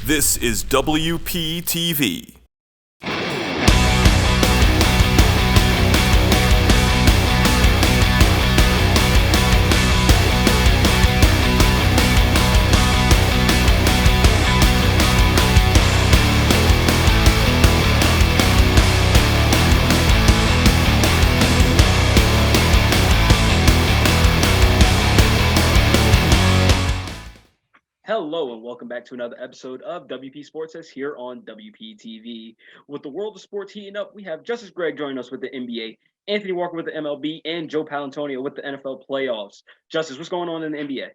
This is WPTV. Hello and welcome back to another episode of WP Sports Us here on WPTV. With the world of sports heating up, we have Justice Gregg joining us with the NBA, Anthony Walker with the MLB, and Joe Paolantonio with the NFL playoffs. Justice, what's going on in the NBA?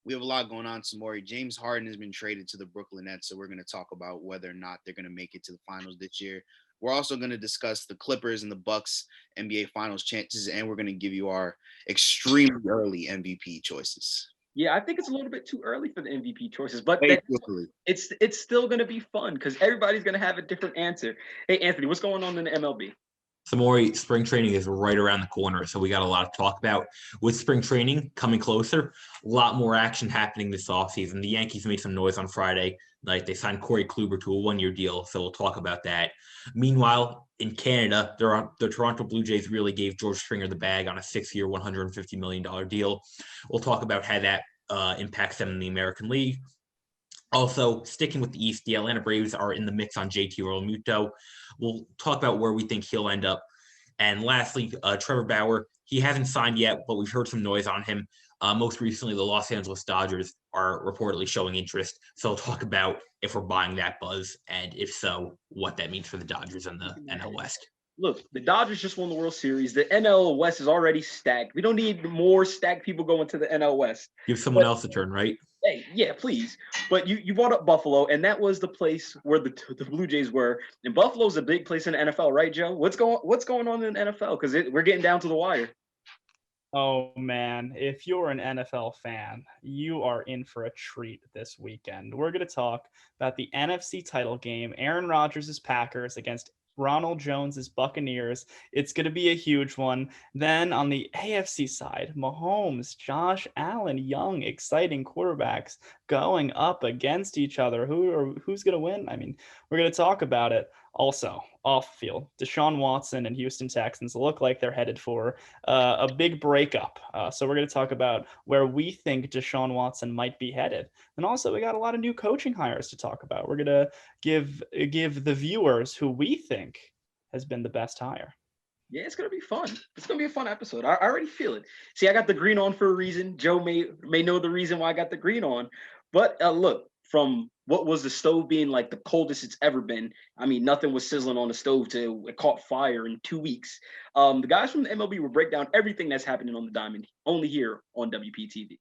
We have a lot going on, Samory. James Harden has been traded to the Brooklyn Nets, so we're going to talk about whether or not they're going to make it to the finals this year. We're also going to discuss the Clippers and the Bucks NBA finals chances, and we're going to give you our extremely early MVP choices. Yeah, I think it's a little bit too early for the MVP choices, but it's still going to be fun because everybody's going to have a different answer. Hey, Anthony, what's going on in the MLB? Samory, spring training is right around the corner, so we got a lot to talk about. With spring training coming closer, a lot more action happening this offseason. The Yankees made some noise on Friday. Like, they signed Corey Kluber to a one-year deal, so we'll talk about that. Meanwhile, in Canada, the Toronto Blue Jays really gave George Springer the bag on a 6-year, $150 million deal. We'll talk about how that impacts them in the American League. Also, sticking with the East, the Atlanta Braves are in the mix on JT Realmuto. We'll talk about where we think he'll end up. And lastly, Trevor Bauer, he hasn't signed yet, but we've heard some noise on him. Most recently, the Los Angeles Dodgers are reportedly showing interest. So we'll talk about if we're buying that buzz, and if so, what that means for the Dodgers and the NL West. Look, the Dodgers just won the World Series. The NL West is already stacked. We don't need more stacked people going to the NL West. Give someone else a turn, right? Hey, yeah, please. But you brought up Buffalo, and that was the place where the Blue Jays were. And Buffalo's a big place in the NFL, right, Joe? What's going on in the NFL? Because we're getting down to the wire. Oh, man, if you're an NFL fan, you are in for a treat this weekend. We're going to talk about the NFC title game, Aaron Rodgers' Packers against Ronald Jones's Buccaneers. It's going to be a huge one. Then on the AFC side, Mahomes, Josh Allen, young, exciting quarterbacks going up against each other. Who's going to win? I mean, we're going to talk about it. Also, off field, Deshaun Watson and Houston Texans look like they're headed for a big breakup. So we're going to talk about where we think Deshaun Watson might be headed. And also, we got a lot of new coaching hires to talk about. We're going to give the viewers who we think has been the best hire. Yeah, it's going to be fun. It's going to be a fun episode. I already feel it. See, I got the green on for a reason. Joe may know the reason why I got the green on. But look, from what was the stove being like the coldest it's ever been. I mean, nothing was sizzling on the stove till it caught fire in 2 weeks. The guys from the MLB will break down everything that's happening on the diamond, only here on WPTV.